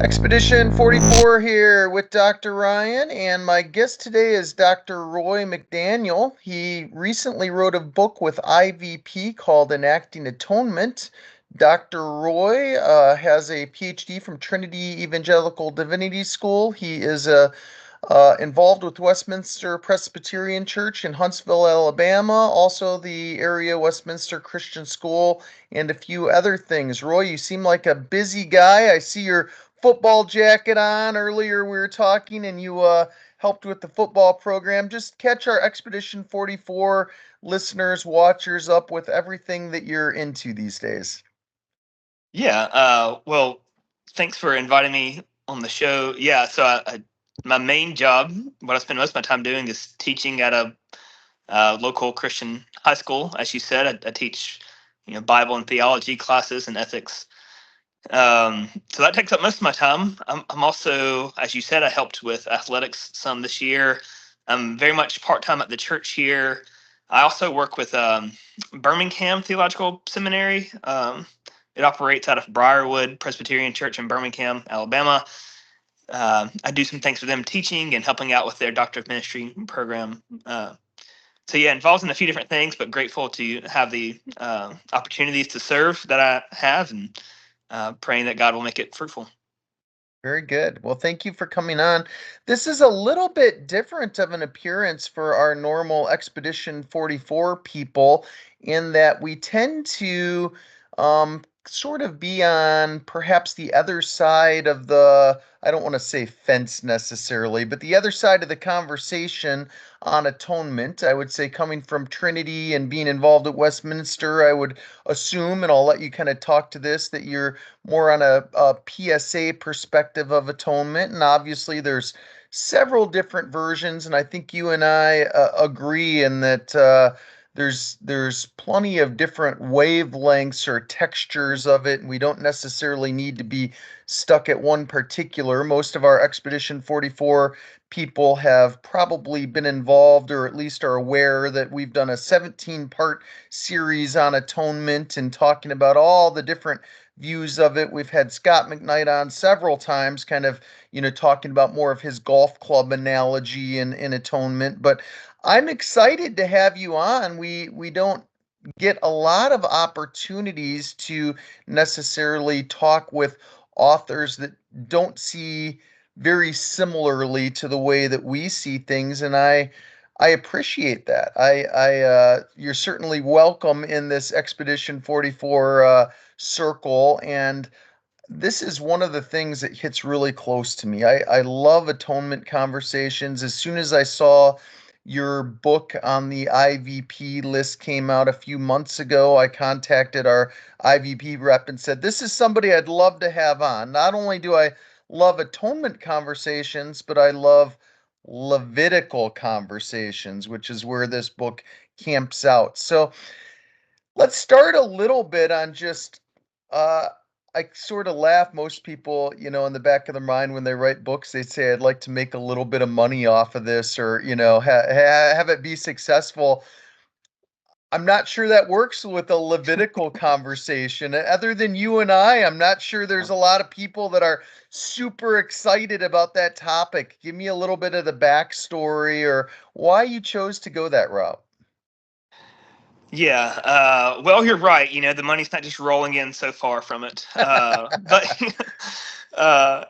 Expedition 44 here with Dr. Ryan, and my guest today is Dr. Roy McDaniel. He recently wrote a book with IVP called Enacting Atonement. Dr. Roy has a PhD from Trinity Evangelical Divinity School. He is involved with Westminster Presbyterian Church in Huntsville, Alabama, also the area Westminster Christian School, and a few other things. Roy, you seem like a busy guy. I see your football jacket on. Earlier we were talking, and you helped with the football program. Just catch our Expedition 44 listeners, watchers up with everything that you're into these days. Yeah. Well, thanks for inviting me on the show. Yeah. So my main job, what I spend most of my time doing, is teaching at a local Christian high school. As you said, I teach, Bible and theology classes and ethics. So that takes up most of my time. I'm also, as you said, I helped with athletics some this year. I'm very much part time at the church here. I also work with Birmingham Theological Seminary. It operates out of Briarwood Presbyterian Church in Birmingham, Alabama. I do some things for them teaching and helping out with their Doctor of Ministry program. So yeah, involved in a few different things, but grateful to have the opportunities to serve that I have, and praying that God will make it fruitful. Very good. Well, thank you for coming on. This is a little bit different of an appearance for our normal Expedition 44 people in that we tend to sort of be on perhaps the other side of the, I don't want to say fence necessarily, but the other side of the conversation on atonement. I would say coming from Trinity and being involved at Westminster, I would assume, and I'll let you kind of talk to this, that you're more on a PSA perspective of atonement. And obviously, there's several different versions, and I think you and I agree in that there's plenty of different wavelengths or textures of it, and we don't necessarily need to be stuck at one particular. Most of our Expedition 44 people have probably been involved or at least are aware that we've done a 17-part series on atonement and talking about all the different views of it. We've had Scott McKnight on several times, kind of, talking about more of his golf club analogy in atonement. But I'm excited to have you on. We don't get a lot of opportunities to necessarily talk with authors that don't see very similarly to the way that we see things, and I appreciate that. You're certainly welcome in this Expedition 44 circle, and this is one of the things that hits really close to me. I love atonement conversations. As soon as I saw your book on the IVP list came out a few months ago, I contacted our IVP rep and said, "This is somebody I'd love to have on. Not only do I love atonement conversations, but I love Levitical conversations," which is where this book camps out. So let's start a little bit on just uh I sort of laugh. Most people, in the back of their mind when they write books, they say, "I'd like to make a little bit of money off of this," or, have it be successful. I'm not sure that works with a Levitical conversation. Other than you and I'm not sure there's a lot of people that are super excited about that topic. Give me a little bit of the backstory or why you chose to go that route. Yeah, well, you're right. The money's not just rolling in so far from it, but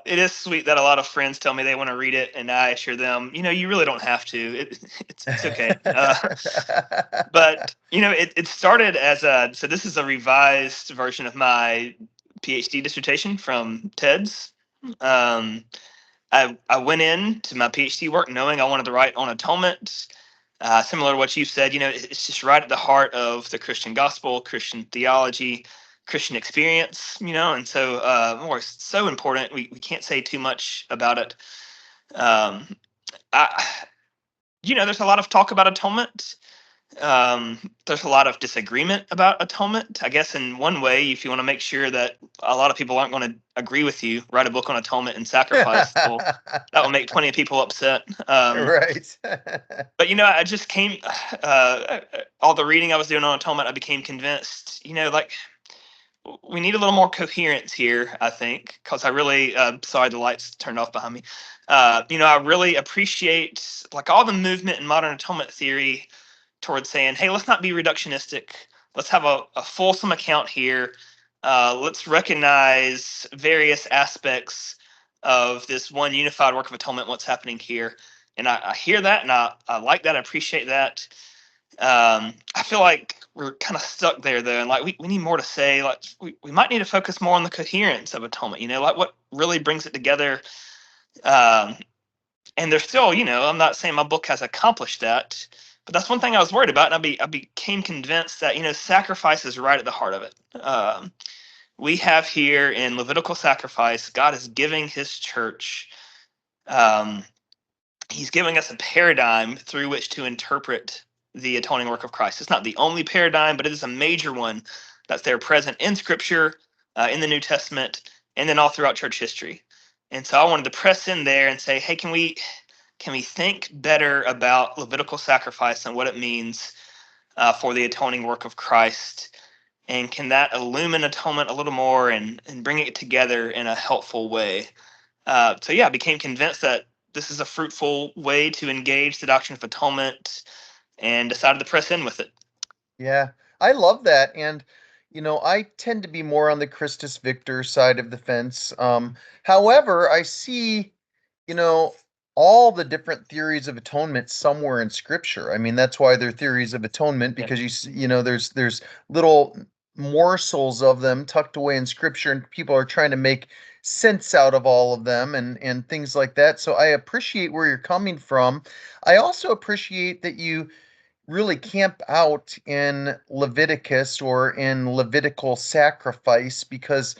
it is sweet that a lot of friends tell me they want to read it, and I assure them, you really don't have to. It's okay. But it started as so this is a revised version of my PhD dissertation from TEDS. Um, I went into my PhD work knowing I wanted to write on atonement. Similar to what you said, it's just right at the heart of the Christian gospel, Christian theology, Christian experience, and so it's so important. We can't say too much about it. Um, I, there's a lot of talk about atonement. There's a lot of disagreement about atonement. I guess in one way, if you want to make sure that a lot of people aren't going to agree with you, write a book on atonement and sacrifice. That will make plenty of people upset. Right. But I just came, all the reading I was doing on atonement, I became convinced. Like we need a little more coherence here, I think, because I really, sorry, the lights turned off behind me. I really appreciate like all the movement in modern atonement theory towards saying, hey, let's not be reductionistic. Let's have a fulsome account here. Let's recognize various aspects of this one unified work of atonement, what's happening here. And I hear that, and I like that. I appreciate that. I feel like we're kind of stuck there though, and like we need more to say. Like we might need to focus more on the coherence of atonement, like what really brings it together. Um, and there's still, I'm not saying my book has accomplished that, but that's one thing I was worried about, and I became convinced that sacrifice is right at the heart of it. We have here in Levitical sacrifice, God is giving His church. Um, he's giving us a paradigm through which to interpret the atoning work of Christ. It's not the only paradigm, but it is a major one that's there present in Scripture, in the New Testament, and then all throughout church history. And so I wanted to press in there and say, hey, can we think better about Levitical sacrifice and what it means for the atoning work of Christ? And can that illumine atonement a little more and bring it together in a helpful way? So yeah, I became convinced that this is a fruitful way to engage the doctrine of atonement and decided to press in with it. Yeah, I love that. And, I tend to be more on the Christus Victor side of the fence. However, I see, you know, all the different theories of atonement somewhere in Scripture. I mean, that's why they're theories of atonement, Yeah. because there's little morsels of them tucked away in Scripture, and people are trying to make sense out of all of them and things like that. So I appreciate where you're coming from. I also appreciate that you really camp out in Leviticus or in Levitical sacrifice, because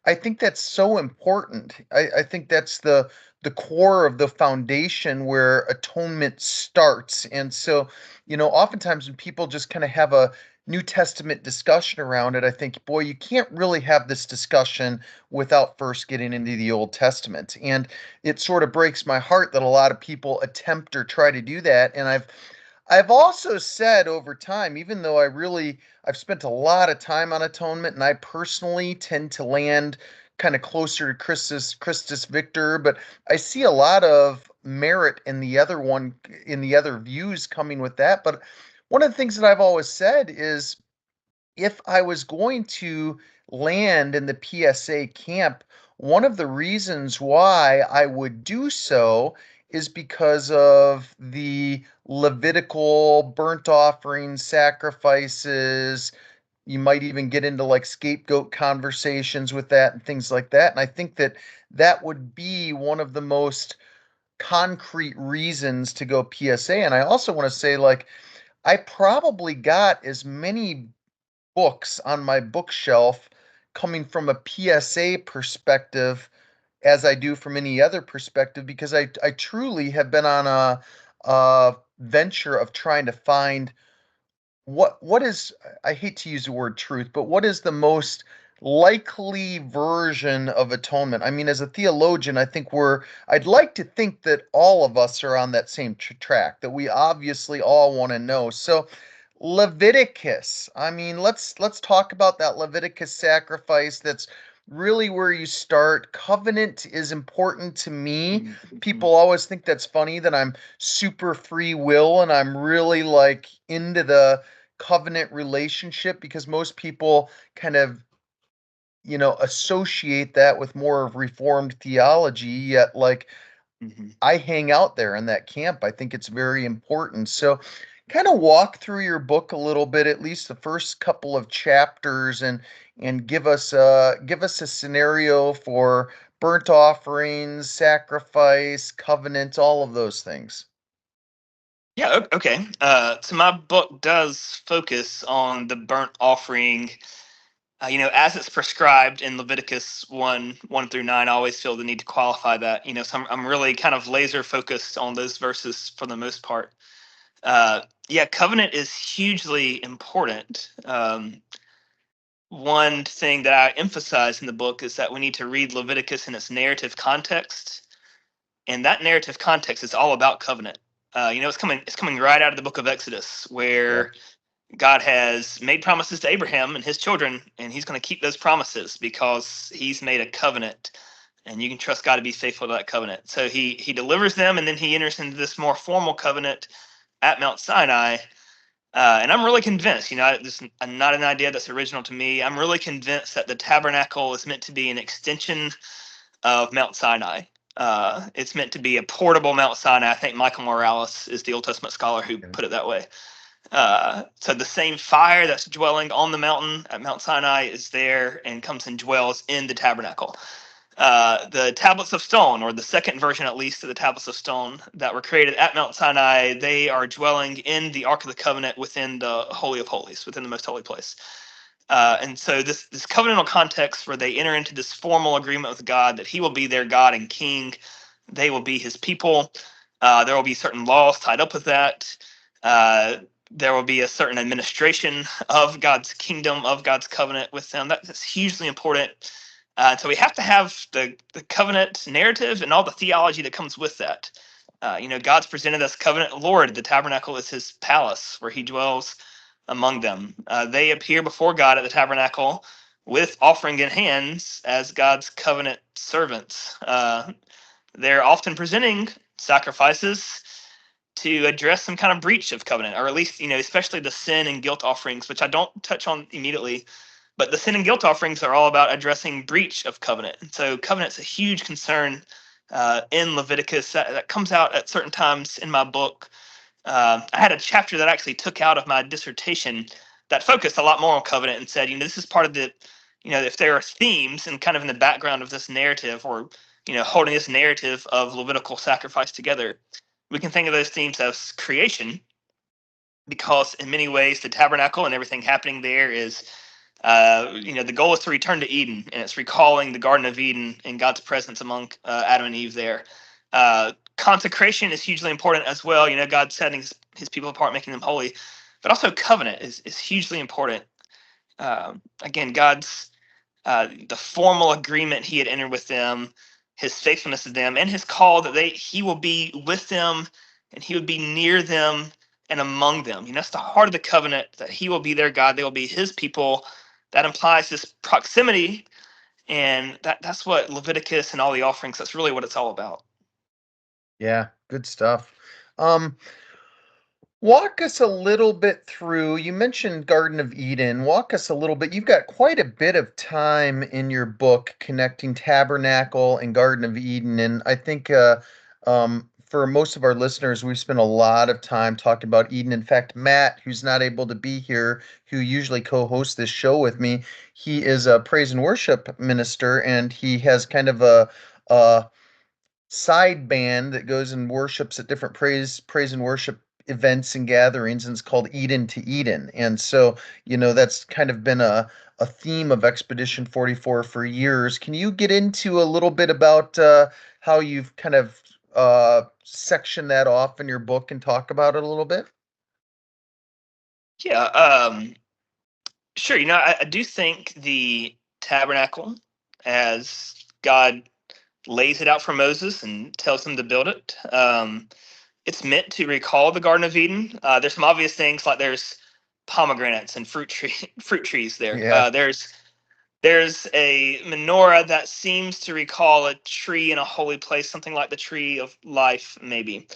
I think that's so important. I think that's the core of the foundation where atonement starts. And so, oftentimes when people just kind of have a New Testament discussion around it, I think, boy, you can't really have this discussion without first getting into the Old Testament. And it sort of breaks my heart that a lot of people attempt or try to do that. And I've also said over time, even though I've spent a lot of time on atonement, and I personally tend to land kind of closer to Christus Victor, but I see a lot of merit in the other views coming with that. But one of the things that I've always said is, if I was going to land in the PSA camp, one of the reasons why I would do so is because of the Levitical burnt offerings, sacrifices. You might even get into like scapegoat conversations with that and things like that. And I think that that would be one of the most concrete reasons to go PSA. And I also want to say, like, I probably got as many books on my bookshelf coming from a PSA perspective as I do from any other perspective, because I truly have been on a venture of trying to find what is, I hate to use the word truth, but what is the most likely version of atonement? I mean, as a theologian, I'd like to think that all of us are on that same track, that we obviously all want to know. So Leviticus, I mean, let's talk about that Leviticus sacrifice. That's really where you start. Covenant is important to me. People always think that's funny that I'm super free will and I'm really like into the covenant relationship, because most people kind of, associate that with more of reformed theology, yet like Mhm. I hang out there in that camp. I think it's very important. So kind of walk through your book a little bit, at least the first couple of chapters, and give us a scenario for burnt offerings, sacrifice, covenant, all of those things. Yeah, okay. So my book does focus on the burnt offering, as it's prescribed in Leviticus 1:1 through 9. I always feel the need to qualify that, so I'm really kind of laser focused on those verses for the most part. Yeah, covenant is hugely important. One thing that I emphasize in the book is that we need to read Leviticus in its narrative context, and that narrative context is all about covenant. It's coming right out of the book of Exodus, Yeah. where God has made promises to Abraham and his children, and he's going to keep those promises because he's made a covenant, and you can trust God to be faithful to that covenant. So he delivers them, and then he enters into this more formal covenant at Mount Sinai. And I'm really convinced, this is not an idea that's original to me. I'm really convinced that the tabernacle is meant to be an extension of Mount Sinai. It's meant to be a portable Mount Sinai. I think Michael Morales is the Old Testament scholar who put it that way. So the same fire that's dwelling on the mountain at Mount Sinai is there and comes and dwells in the tabernacle. The tablets of stone, or the second version at least of the tablets of stone that were created at Mount Sinai, they are dwelling in the Ark of the Covenant within the Holy of Holies, within the most holy place. And so this covenantal context where they enter into this formal agreement with God that he will be their God and king, they will be his people. There will be certain laws tied up with that. There will be a certain administration of God's kingdom, of God's covenant with them. That's hugely important. So we have to have the covenant narrative and all the theology that comes with that. God's presented us covenant Lord. The tabernacle is his palace where he dwells among them. They appear before God at the tabernacle with offering in hands as God's covenant servants. They're often presenting sacrifices to address some kind of breach of covenant, or at least, especially the sin and guilt offerings, which I don't touch on immediately. But the sin and guilt offerings are all about addressing breach of covenant. And so covenant's a huge concern in Leviticus that comes out at certain times in my book. I had a chapter that I actually took out of my dissertation that focused a lot more on covenant and said, this is part of the, if there are themes and kind of in the background of this narrative, or, holding this narrative of Levitical sacrifice together, we can think of those themes as creation, because in many ways the tabernacle and everything happening there is, the goal is to return to Eden, and it's recalling the Garden of Eden and God's presence among Adam and Eve there. Consecration is hugely important as well. God setting his people apart, making them holy, but also covenant is hugely important. Again, God's the formal agreement he had entered with them, his faithfulness to them, and his call that he will be with them, and he would be near them and among them. That's the heart of the covenant, that he will be their God, they will be his people. That implies this proximity, and that's what Leviticus and all the offerings, that's really what it's all about. Yeah, good stuff. Um, Walk us a little bit through. You mentioned Garden of Eden. Walk us a little bit. You've got quite a bit of time in your book connecting Tabernacle and Garden of Eden, and I think for most of our listeners, we've spent a lot of time talking about Eden. In fact, Matt, who's not able to be here, who usually co-hosts this show with me, he is a praise and worship minister, and he has kind of a side band that goes and worships at different praise and worship events and gatherings, and it's called Eden to Eden. And so, that's kind of been a theme of Expedition 44 for years. Can you get into a little bit about how you've kind of section that off in your book and talk about it a little bit? Yeah, sure. I do think the tabernacle, as God lays it out for Moses and tells him to build it, it's meant to recall the Garden of Eden. There's some obvious things, like there's pomegranates and fruit trees there. Yeah. There's a menorah that seems to recall a tree in a holy place, something like the tree of life, maybe.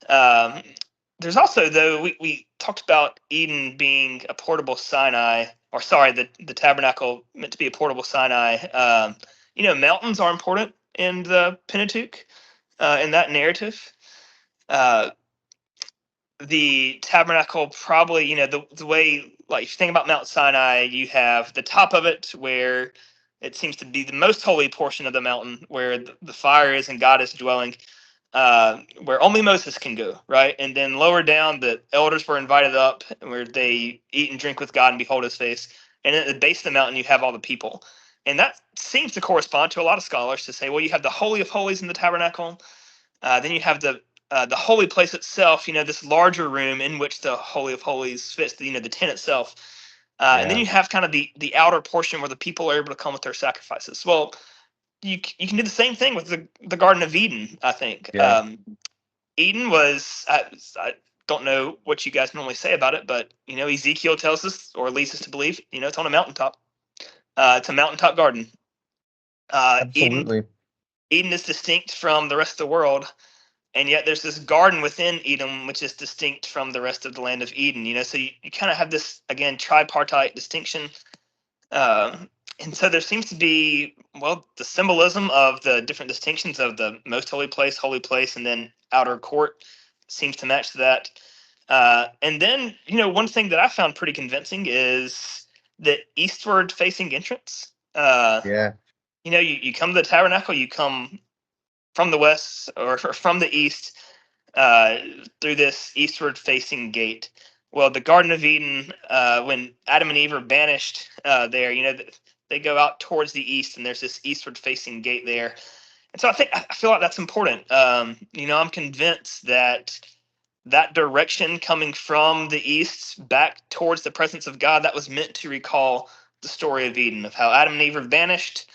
Um, there's also, though, we talked about Eden being a portable Sinai, or sorry, the tabernacle meant to be a portable Sinai. Mountains are important in the Pentateuch, in that narrative. Uh, the tabernacle probably, the way, like, if you think about Mount Sinai, you have the top of it where it seems to be the most holy portion of the mountain, where the fire is and God is dwelling, where only Moses can go, right? And then lower down, the elders were invited up, where they eat and drink with God and behold his face. And at the base of the mountain, you have all the people. And that seems to correspond to a lot of scholars to say, well, you have the Holy of Holies in the tabernacle. Then you have the holy place itself, this larger room in which the Holy of Holies fits, the tent itself. And then Yeah. you have kind of the outer portion where the people are able to come with their sacrifices. Well, you can do the same thing with the Garden of Eden, I think. Yeah. Eden was, don't know what you guys normally say about it, but Ezekiel tells us or leads us to believe, it's on a mountaintop. It's a mountaintop garden. Eden Absolutely. Eden is distinct from the rest of the world, and yet there's this garden within Eden which is distinct from the rest of the land of Eden. So you kind of have this again tripartite distinction. And so there seems to be, well, the symbolism of the different distinctions of the most holy place, and then outer court seems to match that. And then, one thing that I found pretty convincing is the eastward facing entrance. Yeah. You come to the tabernacle, you come from the west or from the east, uh, through this eastward facing gate. Well, the Garden of Eden, when Adam and Eve are banished there, they go out towards the east, and there's this eastward facing gate there. And so I feel like that's important. I'm convinced that that direction coming from the east back towards the presence of God, that was meant to recall the story of Eden, of how Adam and Eve are banished,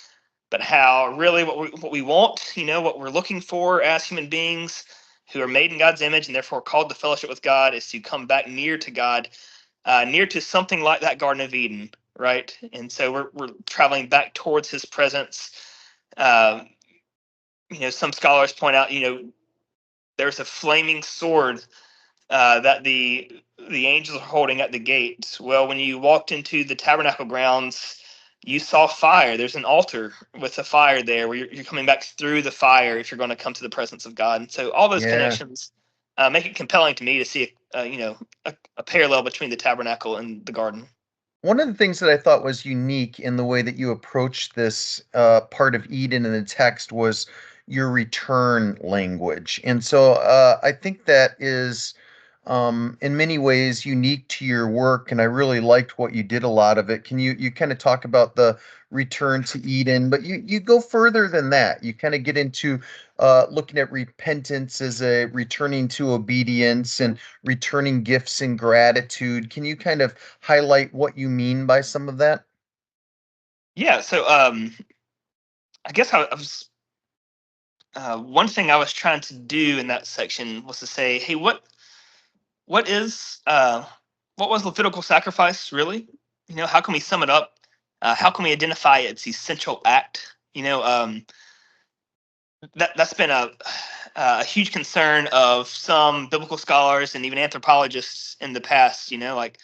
but how really what we want, what we're looking for as human beings who are made in God's image and therefore called to fellowship with God, is to come back near to God, near to something like that Garden of Eden, right? And so we're traveling back towards His presence. Um, some scholars point out, there's a flaming sword that the angels are holding at the gate. Well, when you walked into the tabernacle grounds, you saw fire. There's an altar with a fire there where you're coming back through the fire if you're going to come to the presence of God. And so all those Yeah. connections make it compelling to me to see a parallel between the tabernacle and the garden. One of the things that I thought was unique in the way that you approached this part of Eden in the text was your return language. And so I think that is, in many ways, unique to your work. And I really liked what you did, a lot of it. Can you kind of talk about the return to Eden? But you go further than that. You kind of get into looking at repentance as a returning to obedience and returning gifts and gratitude. Can you kind of highlight what you mean by some of that? Yeah. So I guess I was one thing I was trying to do in that section was to say, hey, what is what was Levitical sacrifice really? How can we sum it up? How can we identify its essential act? That's been a huge concern of some biblical scholars and even anthropologists in the past. Like,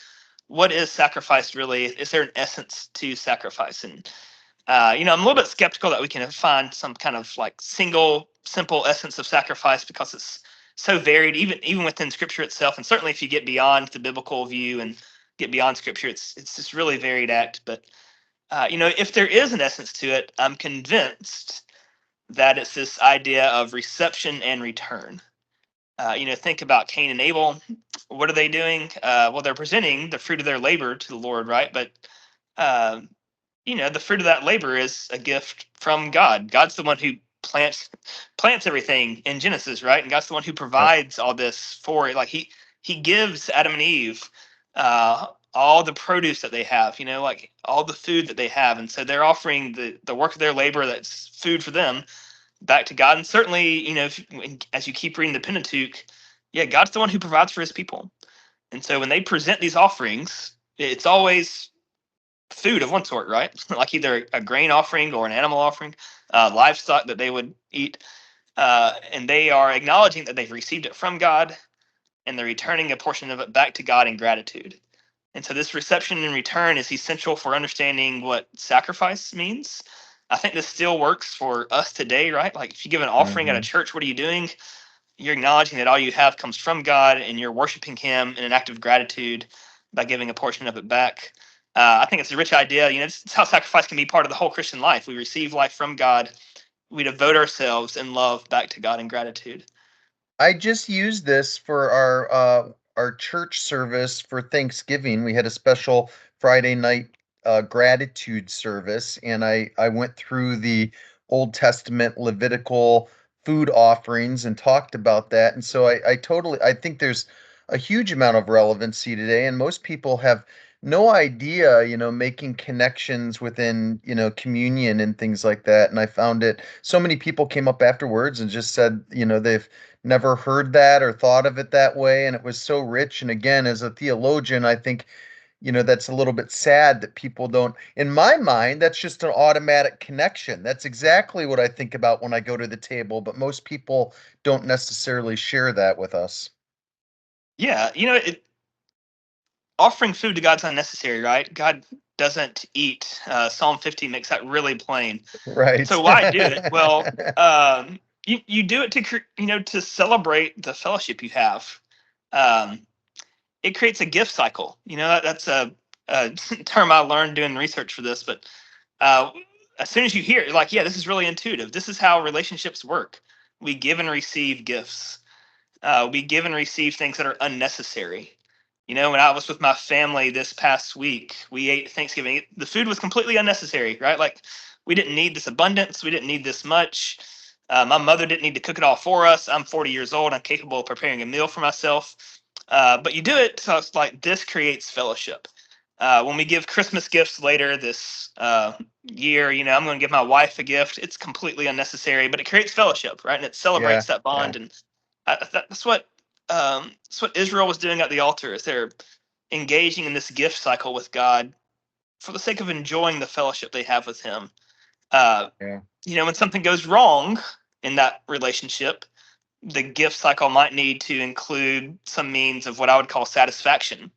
what is sacrifice really? Is there an essence to sacrifice? And I'm a little bit skeptical that we can find some kind of like single, simple essence of sacrifice, because it's so varied, even within Scripture itself. And certainly, if you get beyond the biblical view and get beyond Scripture, it's this really varied act. But if there is an essence to it, I'm convinced that it's this idea of reception and return. Think about Cain and Abel. What are they doing? Well, they're presenting the fruit of their labor to the Lord, right? But uh, the fruit of that labor is a gift from God. God's the one who plants everything in Genesis, right? And God's the one who Yep. provides all this for it. Like he gives Adam and Eve all the produce that they have, like all the food that they have. And so they're offering the work of their labor, that's food for them, back to God. And certainly, as you keep reading the Pentateuch, yeah, God's the one who provides for His people. And so when they present these offerings, it's always food of one sort, right? Like either a grain offering or an animal offering, livestock that they would eat. And they are acknowledging that they've received it from God, and they're returning a portion of it back to God in gratitude. And so this reception and return is essential for understanding what sacrifice means. I think this still works for us today, right? Like if you give an offering at a Hmm. church, what are you doing? You're acknowledging that all you have comes from God, and you're worshiping Him in an act of gratitude by giving a portion of it back. I think it's a rich idea. It's how sacrifice can be part of the whole Christian life. We receive life from God. We devote ourselves in love back to God in gratitude. I just used this for our church service for Thanksgiving. We had a special Friday night gratitude service, and I went through the Old Testament Levitical food offerings and talked about that. And so I think there's a huge amount of relevancy today, and most people have no idea, making connections within, communion and things like that. And I found it, so many people came up afterwards and just said, they've never heard that or thought of it that way. And it was so rich. And again, as a theologian, I think, that's a little bit sad that people don't, in my mind, that's just an automatic connection. That's exactly what I think about when I go to the table, but most people don't necessarily share that with us. Yeah, offering food to God's unnecessary, right? God doesn't eat. Psalm 50 makes that really plain. Right. So why do it? Well, you do it to to celebrate the fellowship you have. Um, it creates a gift cycle. That's a term I learned doing research for this. But uh, as soon as you hear it, you're like, yeah, this is really intuitive. This is how relationships work. We give and receive gifts. We give and receive things that are unnecessary. When I was with my family this past week, we ate Thanksgiving. The food was completely unnecessary, right? Like, we didn't need this abundance. We didn't need this much. My mother didn't need to cook it all for us. I'm 40 years old. I'm capable of preparing a meal for myself. But you do it, so it's like this creates fellowship. When we give Christmas gifts later this year, I'm going to give my wife a gift. It's completely unnecessary, but it creates fellowship, right? And it Yeah, celebrates that yeah, bond. And that's what Israel was doing at the altar. Is they're engaging in this gift cycle with God for the sake of enjoying the fellowship they have with Him. Uh, yeah. when something goes wrong in that relationship, the gift cycle might need to include some means of what I would call satisfaction.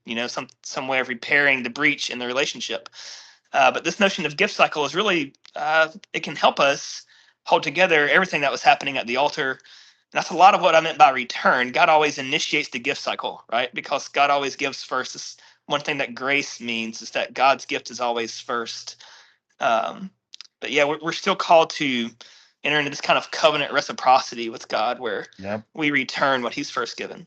Some way of repairing the breach in the relationship. But this notion of gift cycle is really it can help us hold together everything that was happening at the altar. And that's a lot of what I meant by return. God always initiates the gift cycle, right? Because God always gives first. It's one thing that grace means is that God's gift is always first. Um, but yeah, we're still called to enter into this kind of covenant reciprocity with God, where Yep. we return what He's first given.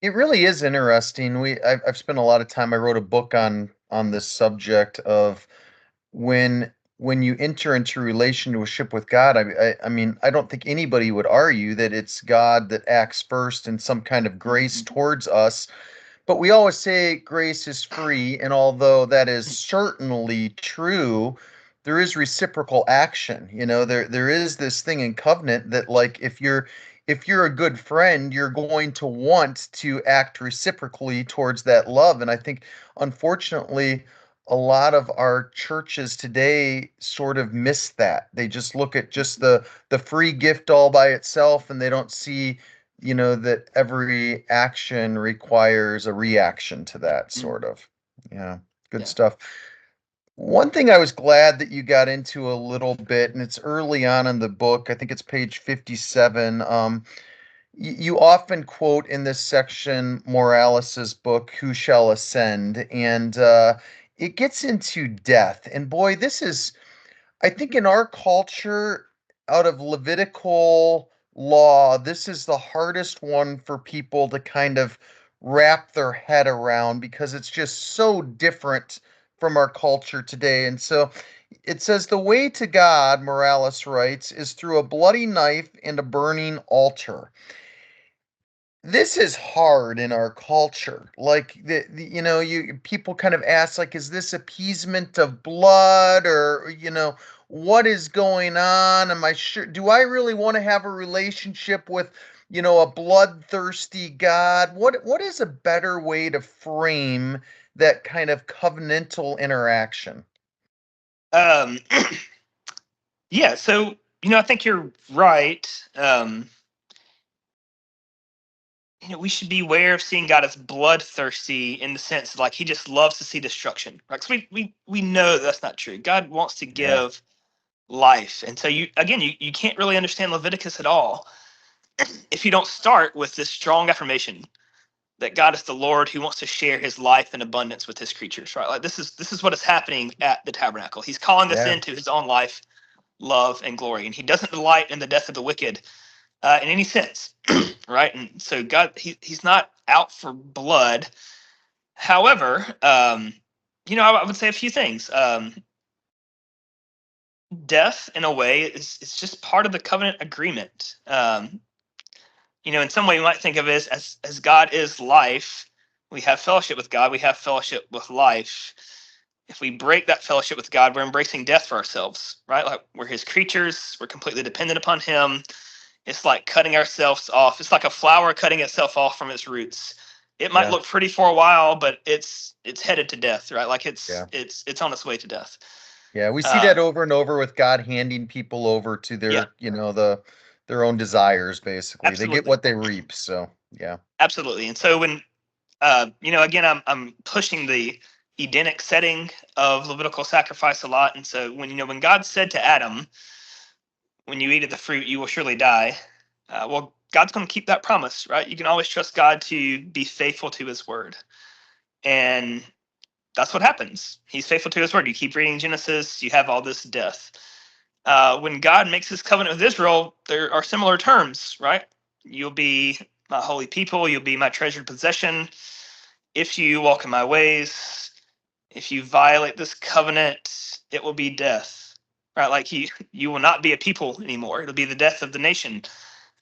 It really is interesting. I've spent a lot of time. I wrote a book on this subject of when you enter into relationship with God. I mean, I don't think anybody would argue that it's God that acts first in some kind of grace towards us. But we always say grace is free, and although that is certainly true, there is reciprocal action. There is this thing in covenant that, like, if you're a good friend, you're going to want to act reciprocally towards that love. And I think, unfortunately, a lot of our churches today sort of miss that. They just look at just the free gift all by itself, and they don't see, that every action requires a reaction to that, Mm. sort of. Yeah, good Yeah. stuff. One thing I was glad that you got into a little bit, and it's early on in the book, I think it's page 57. You often quote in this section Morales's book, Who Shall Ascend? And it gets into death. And boy, this is, I think, in our culture, out of Levitical law, this is the hardest one for people to kind of wrap their head around because it's just so different from our culture today. And so it says, the way to God, Morales writes, is through a bloody knife and a burning altar. This is hard in our culture. Like, you people kind of ask, like, is this appeasement of blood, or what is going on? Am I sure, do I really want to have a relationship with, a bloodthirsty God? What is a better way to frame that kind of covenantal interaction? Um, yeah. So I think you're right. We should be aware of seeing God as bloodthirsty in the sense of, like, He just loves to see destruction, right? 'Cause we know that's not true. God wants to Yeah, give life, and so you can't really understand Leviticus at all if you don't start with this strong affirmation that God is the Lord who wants to share His life in abundance with His creatures, right? Like, this is what is happening at the tabernacle. He's calling us yeah, into His own life, love, and glory, and He doesn't delight in the death of the wicked in any sense, right? And so God, He's not out for blood. However, I would say a few things. Death, in a way, is just part of the covenant agreement. In some way, you might think of it as God is life. we have fellowship with God, we have fellowship with life. If we break that fellowship with God, we're embracing death for ourselves, right? Like we're his creatures, we're completely dependent upon him. It's like cutting ourselves off. It's like a flower cutting itself off from its roots. It might Yeah. look pretty for a while, but it's headed to death, right? Like Yeah. it's on its way to death. Yeah. We see Uh, that over and over with God handing people over to yeah, their own desires, basically. They get absolutely, what they reap. So yeah. absolutely. And so when again, I'm pushing the Edenic setting of Levitical sacrifice a lot, and so when God said to Adam, "When you eat of the fruit, you will surely die," well, God's going to keep that promise, right? You can always trust God to be faithful to His word, and that's what happens. He's faithful to His word. You keep reading Genesis, you have all this death. When God makes His covenant with Israel, there are similar terms, right? You'll be my holy people. You'll be my treasured possession. If you walk in my ways, if you violate this covenant, it will be death. Right? Like you will not be a people anymore. It'll be the death of the nation.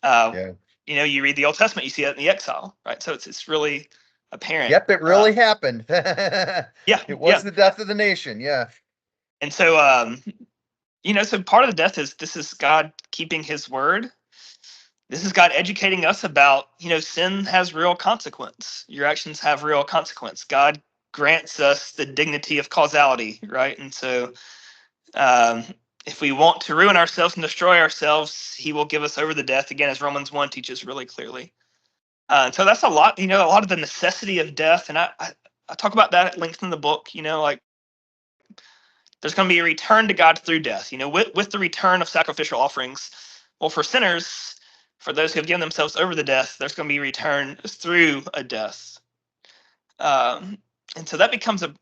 Uh, Yeah. you read the Old Testament, you see that in the exile, right? So it's really apparent. Yep, it really happened. Yeah, It was yeah. the death of the nation. Yeah. And so so part of the death is this is God keeping His word. This is God educating us about, sin has real consequence. Your actions have real consequence. God grants us the dignity of causality, right? And so Um, if we want to ruin ourselves and destroy ourselves, he will give us over to death, again, as Romans 1 teaches really clearly. So that's a lot, a lot of the necessity of death. And I talk about that at length in the book, like there's going to be a return to God through death, with the return of sacrificial offerings. Well, for sinners, for those who have given themselves over to death, there's going to be a return through a death. And so that becomes a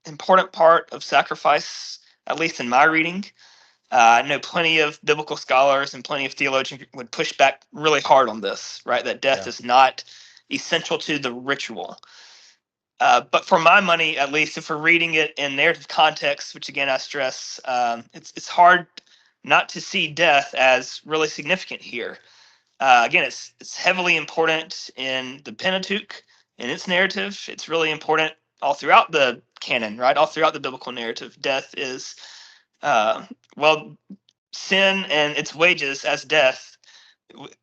important part of sacrifice, at least in my reading. I know plenty of biblical scholars and plenty of theologians would push back really hard on this, right? That death Yeah. is not essential to the ritual. But for my money, at least, if we're reading it in narrative context, which again I stress, it's hard not to see death as really significant here. Again, it's heavily important in the Pentateuch, in its narrative. It's really important all throughout the canon, right? All throughout the biblical narrative. Death is uh, well, sin and its wages as death.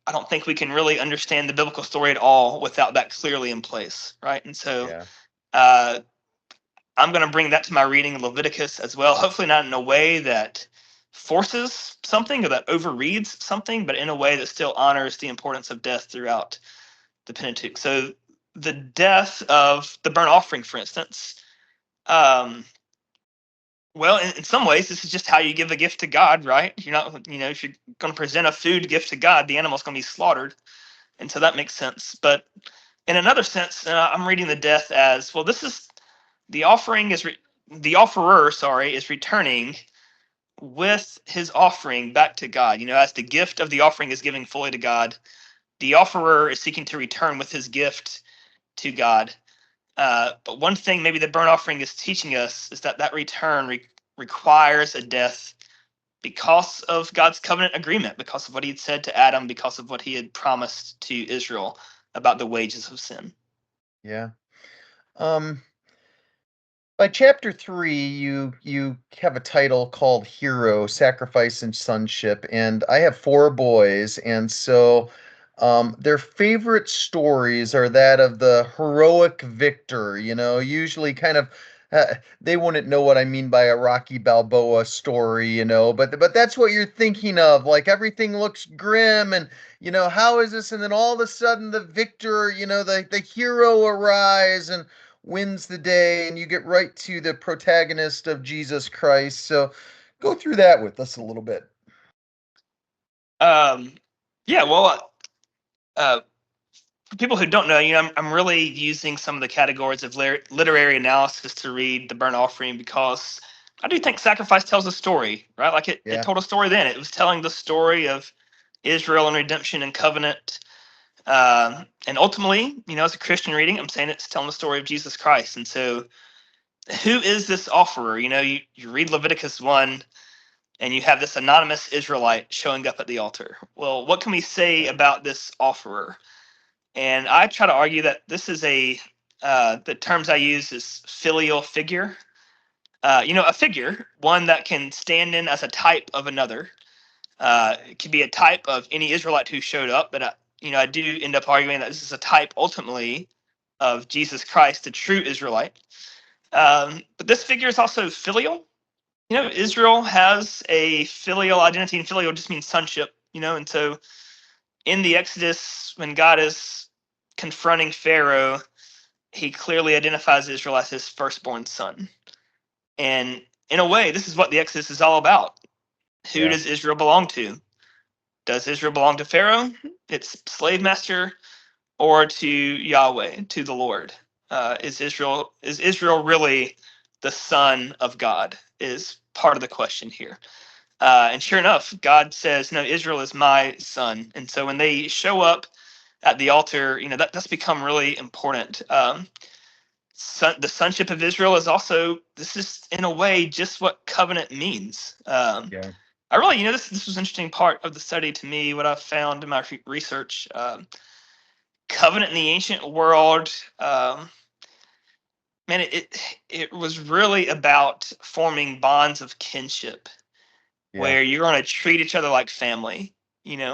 I don't think we can really understand the biblical story at all without that clearly in place, right? And so Yeah. uh, I'm going to bring that to my reading of Leviticus as well. Hopefully, not in a way that forces something or that overreads something, but in a way that still honors the importance of death throughout the Pentateuch. So the death of the burnt offering, for instance. Um, Well, in some ways, this is just how you give a gift to God, right? You're not, if you're going to present a food gift to God, the animal's going to be slaughtered. And so that makes sense. But in another sense, I'm reading the death as well. This is the offering is the offerer, sorry, is returning with his offering back to God. As the gift of the offering is giving fully to God, the offerer is seeking to return with his gift to God. But one thing maybe the burnt offering is teaching us is that return requires a death because of God's covenant agreement, because of what he had said to Adam, because of what he had promised to Israel about the wages of sin. Yeah. Um, by chapter 3, you have a title called Hero, Sacrifice and Sonship, and I have 4 boys, and so their favorite stories are that of the heroic victor, usually kind of they wouldn't know what I mean by a Rocky Balboa story, but that's what you're thinking of. Like everything looks grim and how is this? And then all of a sudden the victor, the hero arrives and wins the day, and you get right to the protagonist of Jesus Christ. So go through that with us a little bit. Um, yeah, well, uh, for people who don't know, I'm really using some of the categories of literary analysis to read the burnt offering because I do think sacrifice tells a story, right? Like it Yeah. told a story then. It was telling the story of Israel and redemption and covenant. And ultimately, as a Christian reading, I'm saying it's telling the story of Jesus Christ. And so, who is this offerer? You read Leviticus 1 and you have this anonymous Israelite showing up at the altar. Well, what can we say Yeah. about this offerer? And I try to argue that this is The terms I use is filial figure. A figure, one that can stand in as a type of another. It could be a type of any Israelite who showed up, but I do end up arguing that this is a type ultimately of Jesus Christ, the true Israelite. But this figure is also filial. Israel has a filial identity, and filial just means sonship. And so in the Exodus, when God is confronting Pharaoh, he clearly identifies Israel as his firstborn son. And in a way, this is what the Exodus is all about. Who Yeah. does Israel belong to? Does Israel belong to Pharaoh, its slave master, or to Yahweh, to the Lord? Is Israel really the son of God? Is part of the question here. And sure enough, God says, "No, Israel is my son." And so when they show up at the altar, that's become really important. The sonship of Israel is also, this is in a way just what covenant means. Yeah. I really, this was an interesting part of the study to me. What I've found in my research, covenant in the ancient world, man, it was really about forming bonds of kinship Yeah. where you're going to treat each other like family.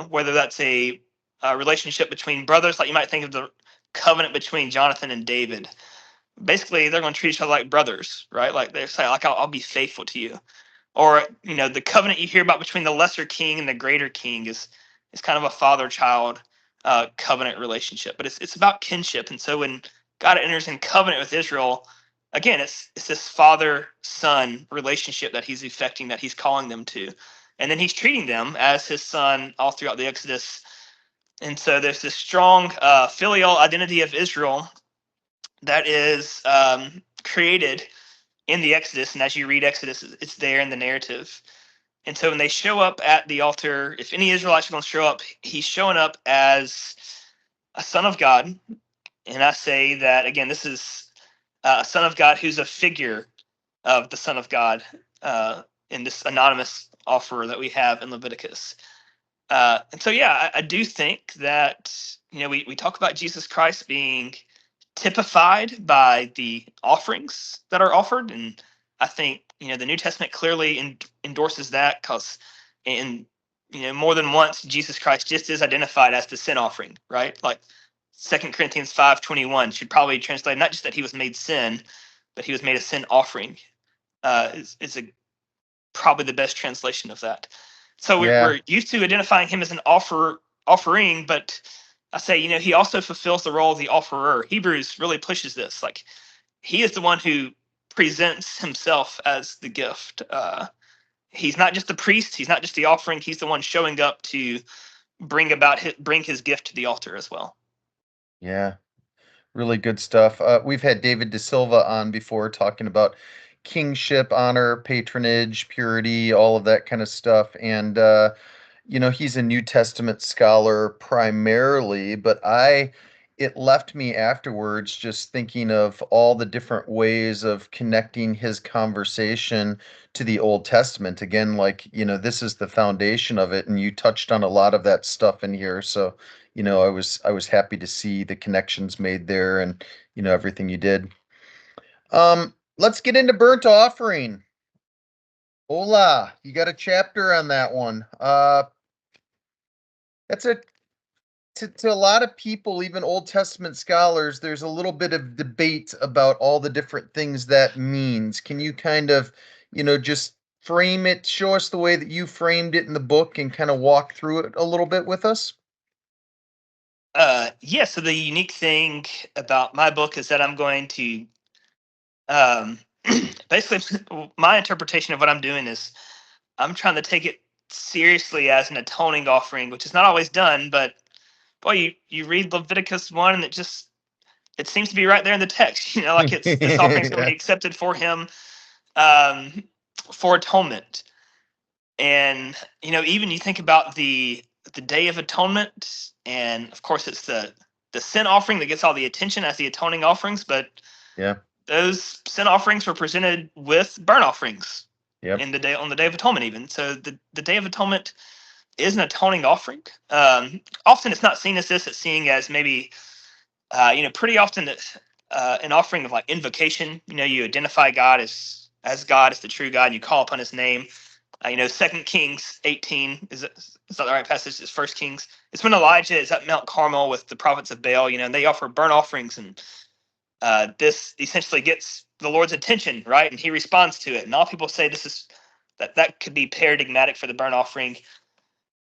Whether that's a relationship between brothers, like you might think of the covenant between Jonathan and David. Basically, they're going to treat each other like brothers, right? Like they say, like I'll be faithful to you. Or the covenant you hear about between the lesser king and the greater king is kind of a father-child covenant relationship, but it's about kinship. And so when God enters in covenant with Israel, again, it's this father-son relationship that he's effecting, that he's calling them to, and then he's treating them as his son all throughout the Exodus. And so there's this strong filial identity of Israel that is created in the Exodus, and as you read Exodus, it's there in the narrative. And so when they show up at the altar, if any Israelites are going to show up, he's showing up as a son of God. And I say that, again, this is a son of God who's a figure of the Son of God in this anonymous offerer that we have in Leviticus. And so, yeah, I do think that, we talk about Jesus Christ being typified by the offerings that are offered. And I think, the New Testament clearly endorses that, because in, more than once, Jesus Christ just is identified as the sin offering, right? Like 2 Corinthians 5:21 should probably translate not just that he was made sin, but he was made a sin offering. Is probably the best translation of that. So Yeah. we're used to identifying him as an offering, but I say, he also fulfills the role of the offerer. Hebrews really pushes this. Like, he is the one who presents himself as the gift. He's not just the priest. He's not just the offering. He's the one showing up to bring his gift to the altar as well. Yeah. Really good stuff. We've had David De Silva on before talking about kingship, honor, patronage, purity, all of that kind of stuff. And he's a New Testament scholar primarily, but it left me afterwards just thinking of all the different ways of connecting his conversation to the Old Testament. Again, like, this is the foundation of it, and you touched on a lot of that stuff in here. So, I was happy to see the connections made there and, everything you did. Let's get into burnt offering. Hola, you got a chapter on that one. That's a to a lot of people, even Old Testament scholars, there's a little bit of debate about all the different things that means. Can you kind of, just frame it, show us the way that you framed it in the book and kind of walk through it a little bit with us? Yeah. So the unique thing about my book is that I'm going to um, basically my interpretation of what I'm doing is I'm trying to take it seriously as an atoning offering, which is not always done. But boy, you read Leviticus 1, and it seems to be right there in the text. Like this offering is going to Yeah. be accepted for him, um, for atonement. And even you think about the Day of Atonement, and of course it's the sin offering that gets all the attention as the atoning offerings, but Yeah. those sin offerings were presented with burnt offerings Yep. on the Day of Atonement. Even so, the Day of Atonement is an atoning offering. Often it's not seen as this; it's seen as maybe pretty often that an offering of like invocation. You identify God as God, as the true God, and you call upon His name. 2 Kings 18 is that the right passage? It's 1 Kings. It's when Elijah is at Mount Carmel with the prophets of Baal. And they offer burnt offerings, and this essentially gets the Lord's attention, right? And He responds to it. And all people say that could be paradigmatic for the burnt offering.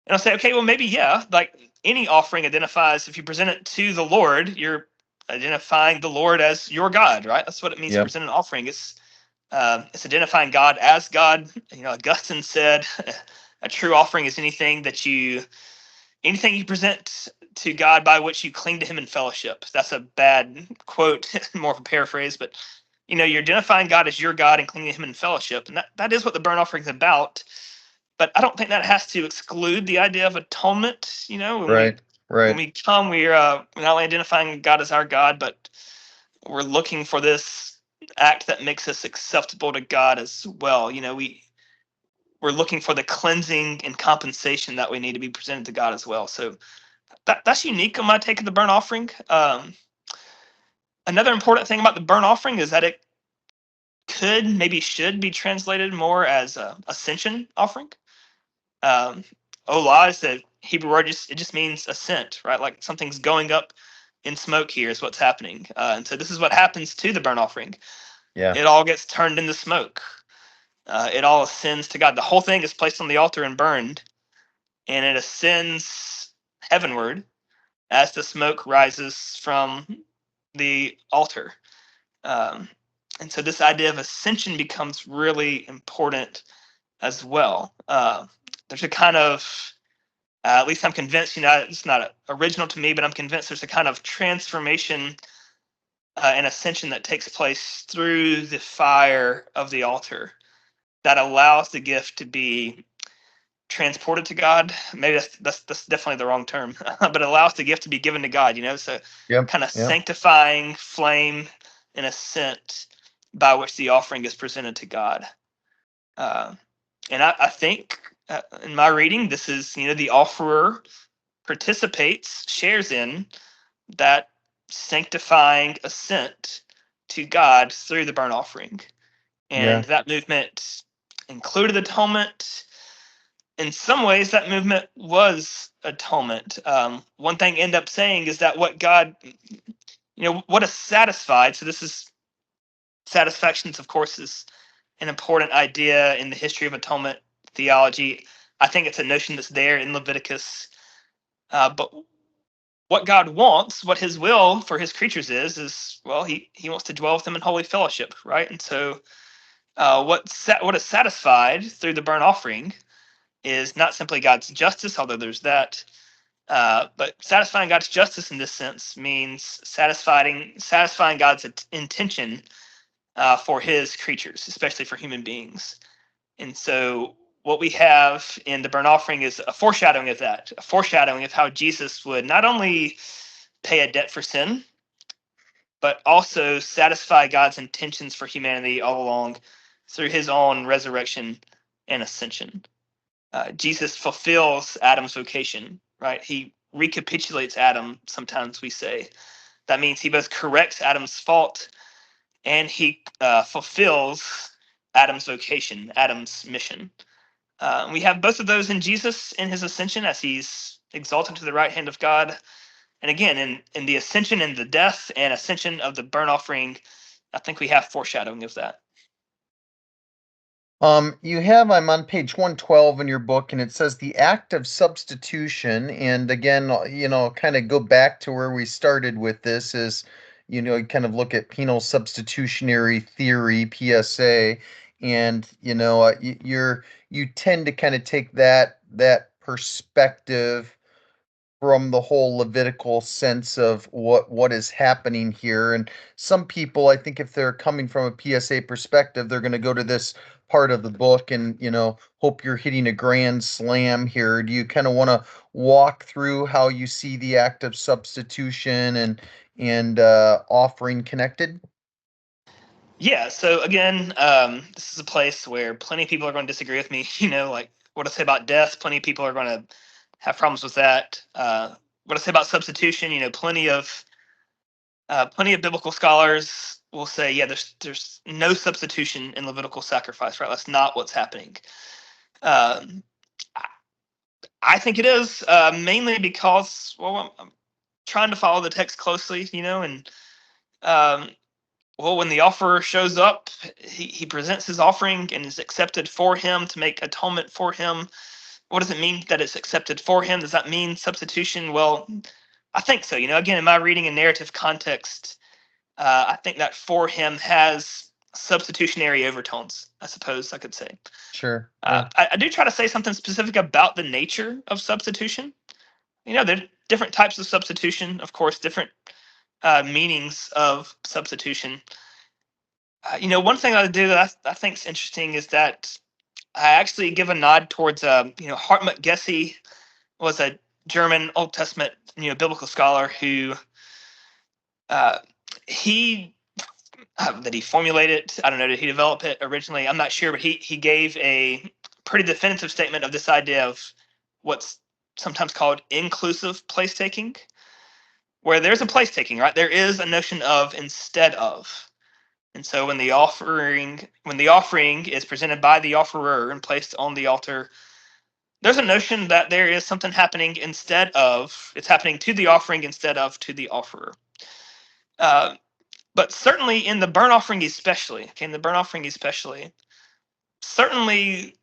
And I'll say, okay, well, maybe, yeah, like any offering identifies, if you present it to the Lord, you're identifying the Lord as your God, right? That's what it means to present an offering. It's identifying God as God. Augustine said, a true offering is anything you present to God by which you cling to Him in fellowship. That's a bad quote, more of a paraphrase, but you're identifying God as your God and clinging to Him in fellowship, and that is what the burnt offering is about. But I don't think that has to exclude the idea of atonement. When Right. we come, we're not only identifying God as our God, but we're looking for this act that makes us acceptable to God as well. We're looking for the cleansing and compensation that we need to be presented to God as well. So that's unique on my take of the burnt offering. Another important thing about the burnt offering is that it should be translated more as a ascension offering. Olah is the Hebrew word. It just means ascent, right? Like something's going up in smoke. Here is what's happening, and so this is what happens to the burnt offering. Yeah. It all gets turned into smoke. It all ascends to God. The whole thing is placed on the altar and burned, and it ascends heavenward as the smoke rises from the altar. Um, and so this idea of ascension becomes really important as well. There's a kind of, at least I'm convinced, it's not original to me, but I'm convinced there's a kind of transformation and ascension that takes place through the fire of the altar that allows the gift to be transported to God. Maybe that's definitely the wrong term, but it allows the gift to be given to God. So Yep. kind of Yep. sanctifying flame and ascent by which the offering is presented to God. And I think in my reading, this is the offerer participates, shares in that sanctifying ascent to God through the burnt offering. Yeah. And that movement included atonement. In some ways, that movement was atonement. One thing I end up saying is that what God, what is satisfied. So this is satisfactions, of course, is an important idea in the history of atonement theology. I think it's a notion that's there in Leviticus. But what God wants, what His will for His creatures is well, He wants to dwell with them in holy fellowship, right? And so, what is satisfied through the burnt offering is not simply God's justice, although there's that, but satisfying God's justice in this sense means satisfying God's intention for His creatures, especially for human beings. And so, what we have in the burnt offering is a foreshadowing of that, a foreshadowing of how Jesus would not only pay a debt for sin, but also satisfy God's intentions for humanity all along through His own resurrection and ascension. Jesus fulfills Adam's vocation, right? He recapitulates Adam, sometimes we say. That means He both corrects Adam's fault and He fulfills Adam's vocation, Adam's mission. We have both of those in Jesus in His ascension as He's exalted to the right hand of God. And again, in the ascension and the death and ascension of the burnt offering, I think we have foreshadowing of that. I'm on page 112 in your book, and it says the act of substitution. And again, kind of go back to where we started with this is, you kind of look at penal substitutionary theory, PSA, and, you tend to kind of take that perspective from the whole Levitical sense of what is happening here. And some people, I think, if they're coming from a PSA perspective, they're going to go to this part of the book and hope you're hitting a grand slam here. Do you kind of want to walk through how you see the act of substitution and offering connected? Yeah. So again, this is a place where plenty of people are going to disagree with me. Like what I say about death, plenty of people are going to have problems with that. What I say about substitution, plenty of Plenty of biblical scholars will say, yeah, there's no substitution in Levitical sacrifice, right? That's not what's happening. Um, I think it is, mainly because, well, I'm trying to follow the text closely, and um, well, when the offerer shows up, he presents his offering and is accepted for him to make atonement for him. What does it mean that it's accepted for him? Does that mean substitution? Well, I think so. Again, in my reading and narrative context, I think that for him has substitutionary overtones, I suppose I could say. Sure. Yeah. I do try to say something specific about the nature of substitution. There are different types of substitution, of course, different meanings of substitution. One thing I do that I think is interesting is that I actually give a nod towards, Hartmut Gessie was a German Old Testament, biblical scholar who uh, he that he formulated. I don't know, did he develop it originally? I'm not sure, but he gave a pretty definitive statement of this idea of what's sometimes called inclusive place taking, where there's a place taking, right? There is a notion of instead of. And so when the offering is presented by the offerer and placed on the altar, there's a notion that there is something happening instead of, it's happening to the offering instead of to the offerer. Uh, but certainly in the burnt offering especially, certainly,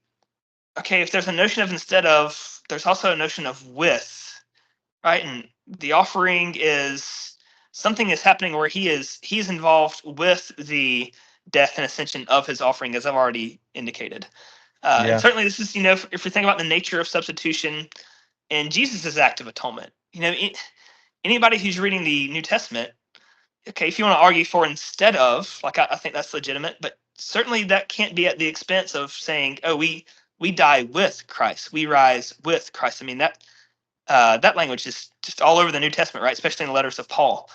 okay, if there's a notion of instead of, there's also a notion of with, right? And the offering is, something is happening where he's involved with the death and ascension of his offering, as I've already indicated. And Yeah. certainly this is, if we think about the nature of substitution and Jesus' act of atonement, anybody who's reading the New Testament, okay, if you want to argue for instead of, like, I think that's legitimate, but certainly that can't be at the expense of saying, oh, we die with Christ, we rise with Christ. I mean, that language is just all over the New Testament, right? Especially in the letters of Paul.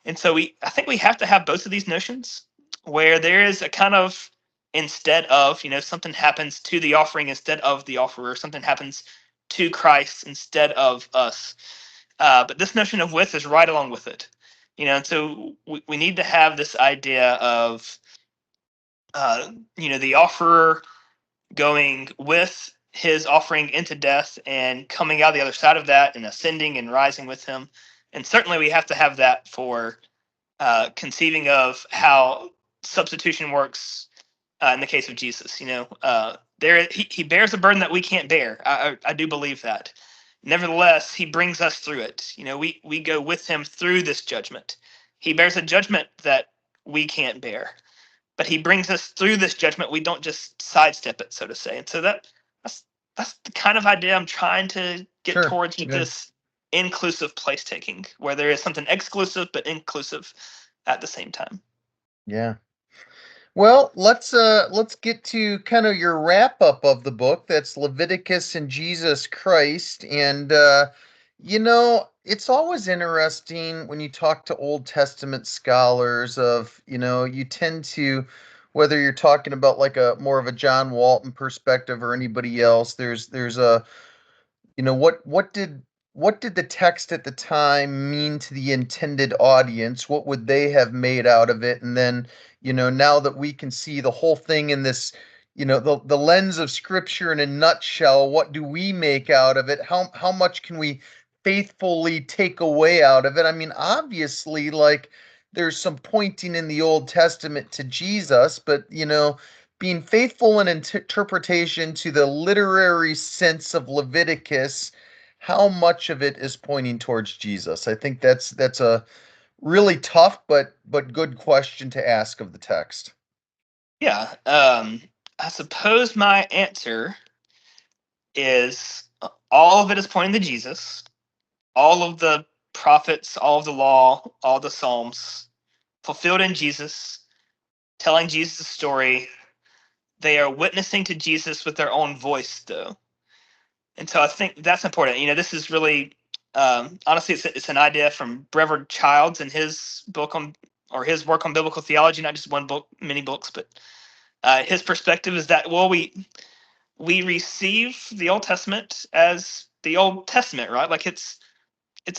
And so I think we have to have both of these notions where there is a kind of instead of, something happens to the offering instead of the offerer, something happens to Christ instead of us. But this notion of with is right along with it. And so we need to have this idea of, the offerer going with his offering into death and coming out the other side of that and ascending and rising with him. And certainly we have to have that for conceiving of how substitution works in the case of Jesus. He bears a burden that we can't bear. I do believe that. Nevertheless, he brings us through it. We go with him through this judgment. He bears a judgment that we can't bear, but he brings us through this judgment. We don't just sidestep it, so to say. And so that's the kind of idea I'm trying to get Sure. towards with Good. this inclusive place taking, where there is something exclusive but inclusive at the same time. Yeah. Well, let's get to kind of your wrap up of the book. That's Leviticus and Jesus Christ. And it's always interesting when you talk to Old Testament scholars of, you tend to, whether you're talking about like a more of a John Walton perspective or anybody else, there's a, what did the text at the time mean to the intended audience? What would they have made out of it? And then, now that we can see the whole thing in this, the lens of scripture in a nutshell, what do we make out of it? How much can we faithfully take away out of it? I mean, obviously, like, there's some pointing in the Old Testament to Jesus, but being faithful in interpretation to the literary sense of Leviticus, how much of it is pointing towards Jesus? I think that's a really tough but good question to ask of the text. Yeah. I suppose my answer is all of it is pointing to Jesus. All of the prophets, all of the law, all the Psalms fulfilled in Jesus, telling Jesus' story. They are witnessing to Jesus with their own voice, though. And so I think that's important. This is really, honestly, it's an idea from Brevard Childs and his book on, or his work on biblical theology, not just one book, many books, but his perspective is that, well, we receive the Old Testament as the Old Testament, right? Like it's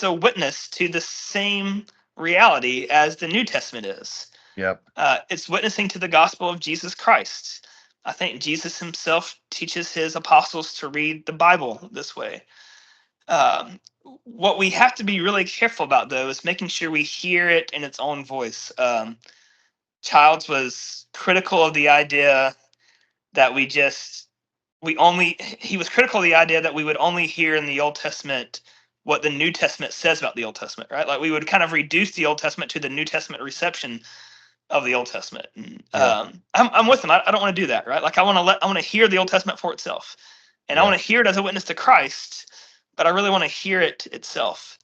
a witness to the same reality as the New Testament is. Yep. It's witnessing to the gospel of Jesus Christ. I think Jesus himself teaches his apostles to read the Bible this way. Um, what we have to be really careful about, though, is making sure we hear it in its own voice. Childs was critical of the idea that he was critical of the idea that we would only hear in the Old Testament what the New Testament says about the Old Testament, right? Like we would kind of reduce the Old Testament to the New Testament reception of the Old Testament. And, Yeah. I'm with him. I don't want to do that, right? Like I want to hear the Old Testament for itself, and I Yeah. want to hear it as a witness to Christ, but I really want to hear it itself.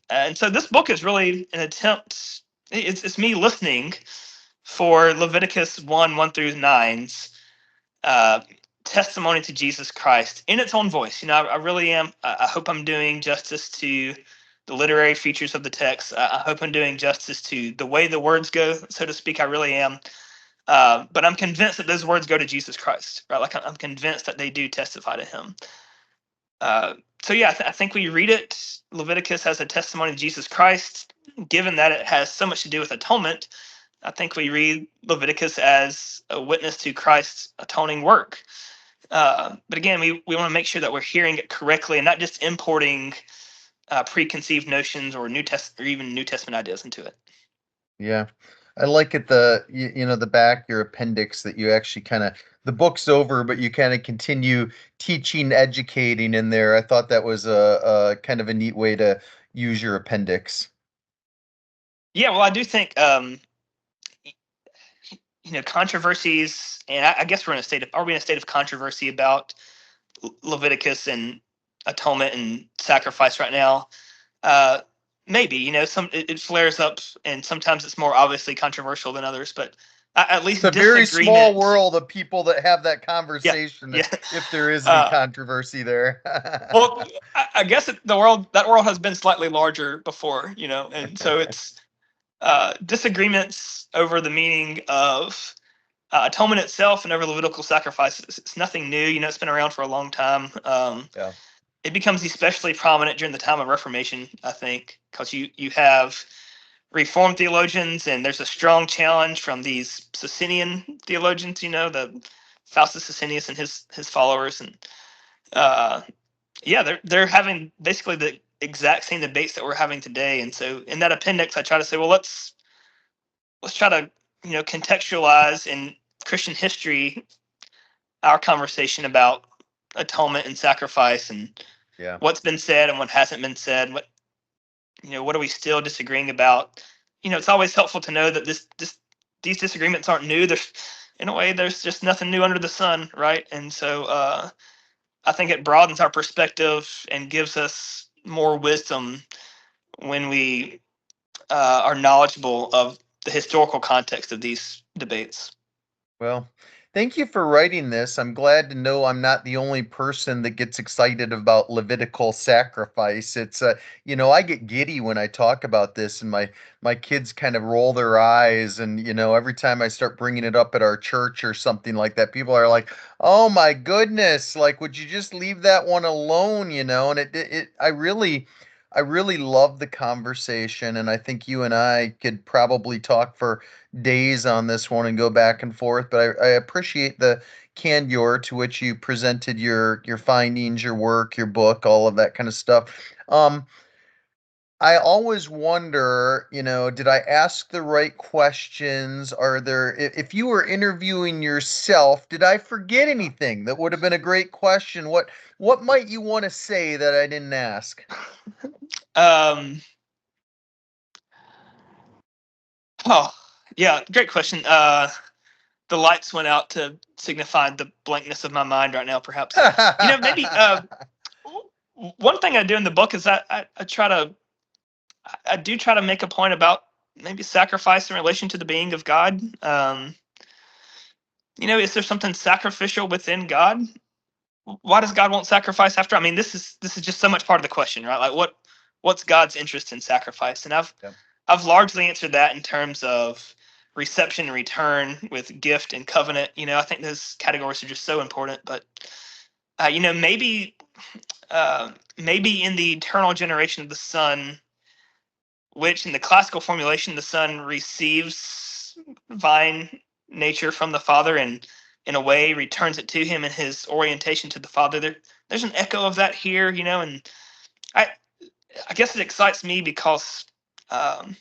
And so this book is really an attempt. It's me listening for Leviticus 1 through 9's uh, testimony to Jesus Christ in its own voice. I really am. I hope I'm doing justice to the literary features of the text. I hope I'm doing justice to the way the words go, so to speak. I really am. But I'm convinced that those words go to Jesus Christ, right? Like I'm convinced that they do testify to him. So yeah, I think we read it. Leviticus has a testimony of Jesus Christ. Given that it has so much to do with atonement, I think we read Leviticus as a witness to Christ's atoning work. But again, we want to make sure that we're hearing it correctly and not just importing preconceived notions or or even New Testament ideas into it. Yeah. I like it the back your appendix that you actually kind of the book's over, but you kind of continue teaching, educating in there. I thought that was a kind of a neat way to use your appendix. Yeah, well, I do think controversies, and I guess we're in a state of are we in a state of controversy about Leviticus and atonement and sacrifice right now? Uh, Maybe it flares up, and sometimes it's more obviously controversial than others. But at least It's a very small disagreement. world of people that have that Yeah, conversation, yeah. if there is any Uh, controversy there. well, I guess that world has been slightly larger before, and so it's disagreements over the meaning of atonement itself and over Levitical sacrifices. It's nothing new. It's been around for a long time. Yeah. It becomes especially prominent during the time of Reformation, I think, because you have Reformed theologians, and there's a strong challenge from these Socinian theologians. The Faustus Socinius and his followers, and uh, yeah, they're having basically the exact same debates that we're having today. And so in that appendix, I try to say, well, let's try to contextualize in Christian history our conversation about atonement and sacrifice and Yeah. what's been said and what hasn't been said. What are we still disagreeing about? It's always helpful to know that these disagreements aren't new. There's in a way there's just nothing new under the sun, right? And so I think it broadens our perspective and gives us more wisdom when we are knowledgeable of the historical context of these debates. Well, thank you for writing this. I'm glad to know I'm not the only person that gets excited about Levitical sacrifice. I get giddy when I talk about this, and my kids kind of roll their eyes, and every time I start bringing it up at our church or something like that, people are like, "Oh my goodness, like would you just leave that one alone?" And I really love the conversation, and I think you and I could probably talk for days on this one and go back and forth. But I appreciate the candor to which you presented your findings, your work, your book, all of that kind of stuff. I always wonder, did I ask the right questions? If you were interviewing yourself, did I forget anything that would have been a great question? What might you want to say that I didn't ask? Um, oh, yeah, great question. The lights went out to signify the blankness of my mind right now, perhaps. Maybe one thing I do in the book is I do try to make a point about maybe sacrifice in relation to the being of God. Is there something sacrificial within God? Why does God want sacrifice after? I mean, this is just so much part of the question, right? Like what's God's interest in sacrifice? And Yep. I've largely answered that in terms of reception and return with gift and covenant. I think those categories are just so important. But maybe in the eternal generation of the Son, which in the classical formulation, the Son receives divine nature from the Father and in a way returns it to him in his orientation to the Father. There's an echo of that here, and I I guess it excites me because um,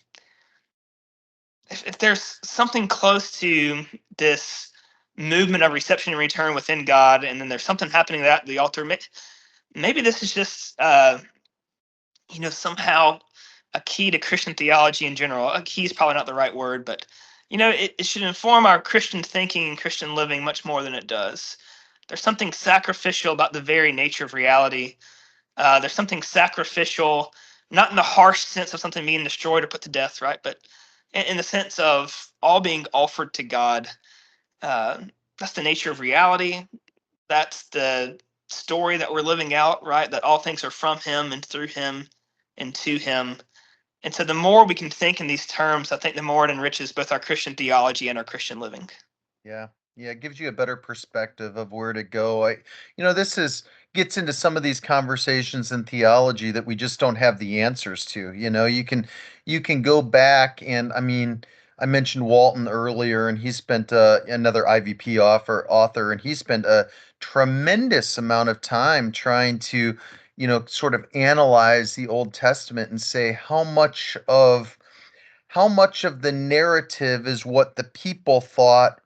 if there's something close to this movement of reception and return within God, and then there's something happening at the altar, maybe this is just somehow a key to Christian theology in general. A key is probably not the right word, but it should inform our Christian thinking and Christian living much more than it does. There's something sacrificial about the very nature of reality. There's something sacrificial, not in the harsh sense of something being destroyed or put to death, right? But in the sense of all being offered to God. Uh, that's the nature of reality. That's the story that we're living out, right? That all things are from Him and through Him and to Him. And so the more we can think in these terms, I think the more it enriches both our Christian theology and our Christian living. Yeah. Yeah, it gives you a better perspective of where to go. This is gets into some of these conversations in theology that we just don't have the answers to. You can go back and I mentioned Walton earlier, and he spent another IVP author, and he spent a tremendous amount of time trying to, sort of analyze the Old Testament and say how much of the narrative is what the people thought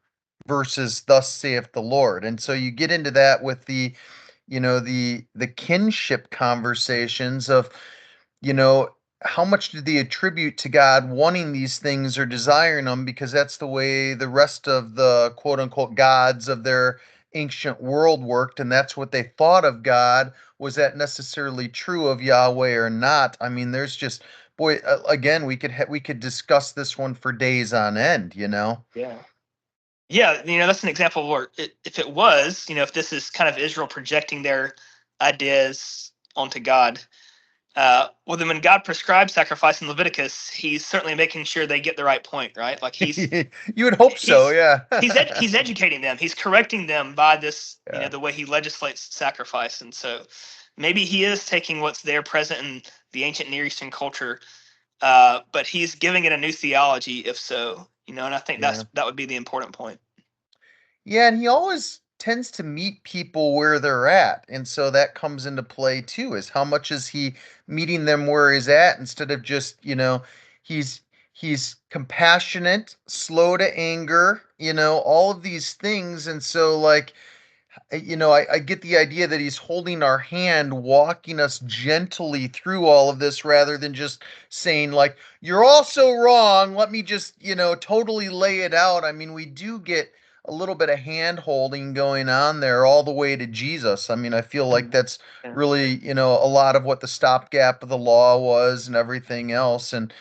versus thus saith the Lord. And so you get into that with the kinship conversations of, you know, how much do they attribute to God wanting these things or desiring them because that's the way the rest of the quote unquote gods of their ancient world worked, and that's what they thought of God. Was that necessarily true of Yahweh or not? There's just, boy, again, we could discuss this one for days on end. Yeah. Yeah, that's an example where if it was, if this is kind of Israel projecting their ideas onto God, well, then when God prescribes sacrifice in Leviticus, He's certainly making sure they get the right point, right? Like You would hope so, he's yeah. he's educating them, He's correcting them by this, Yeah, the way He legislates sacrifice, and so maybe He is taking what's there present in the ancient Near Eastern culture, but He's giving it a new theology, if so, and I think yeah. that would be the important point. Yeah, and he always tends to meet people where they're at. And so that comes into play too, is how much is he meeting them where he's at instead of just, he's he's compassionate, slow to anger, all of these things. And so like I get the idea that he's holding our hand, walking us gently through all of this rather than just saying, like, you're all so wrong. Let me just, totally lay it out. We do get a little bit of hand holding going on there all the way to Jesus. I feel like Mhm. that's Yeah. really, a lot of what the stopgap of the law was and everything else. And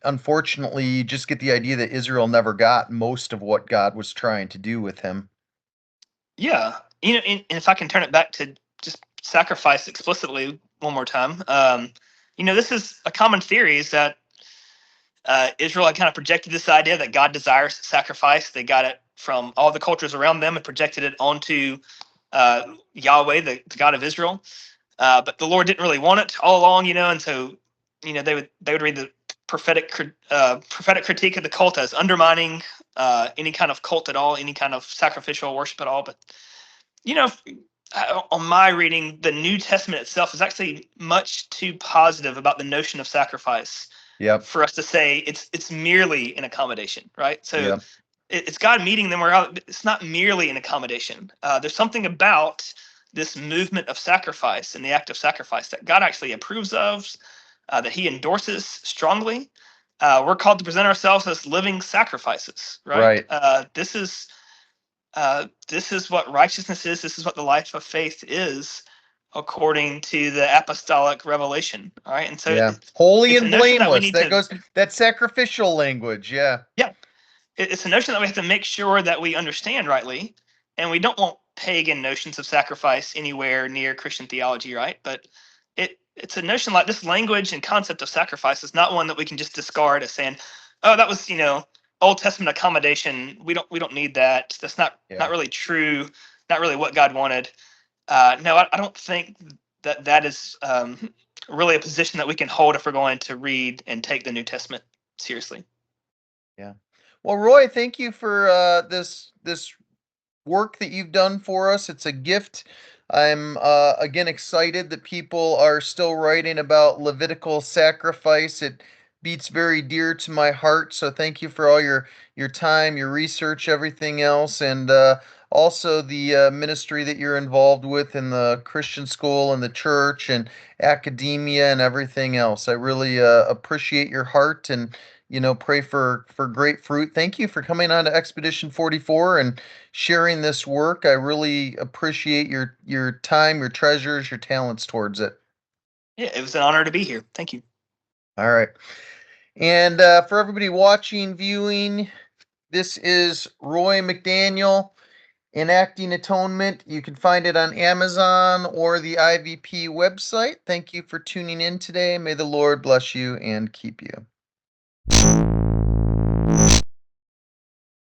unfortunately, you just get the idea that Israel never got most of what God was trying to do with him. Yeah, and if I can turn it back to just sacrifice explicitly one more time, this is a common theory is that Israel had kind of projected this idea that God desires sacrifice. They got it from all the cultures around them and projected it onto Yahweh, the God of Israel. But the Lord didn't really want it all along, and so they would read the prophetic critique of the cult as undermining any kind of cult at all, any kind of sacrificial worship at all. But you know, on my reading, the New Testament itself is actually much too positive about the notion of sacrifice Yep. for us to say it's merely an accommodation, right? So Yep. it's God meeting them where it's not merely an accommodation. There's something about this movement of sacrifice and the act of sacrifice that God actually approves of, that He endorses strongly. We're called to present ourselves as living sacrifices, right? Right. This is what righteousness is. This is what the life of faith is, according to the apostolic revelation. All right, and so Yeah. Holy it's a and notion that we blameless. need That to, goes that sacrificial language. Yeah. yeah, it's a notion that we have to make sure that we understand rightly, and we don't want pagan notions of sacrifice anywhere near Christian theology, right? But it's a notion like this language and concept of sacrifice is not one that we can just discard as saying, oh, that was Old Testament accommodation. We don't need that. That's not Yeah. really true. Not really what God wanted. No, I don't think that is really a position that we can hold if we're going to read and take the New Testament seriously. Yeah. Well, Roy, thank you for this work that you've done for us. It's a gift. I'm again excited that people are still writing about Levitical sacrifice. It beats very dear to my heart. So thank you for all your time, your research, everything else, and also the ministry that you're involved with in the Christian school and the church and academia and everything else. I really appreciate your heart and pray for great fruit. Thank you for coming on to Expedition 44 and sharing this work. I really appreciate your time, your treasures, your talents towards it. Yeah, it was an honor to be here. Thank you. All right. And for everybody watching, viewing, this is Roy McDaniel, Enacting Atonement. You can find it on Amazon or the IVP website. Thank you for tuning in today. May the Lord bless you and keep you.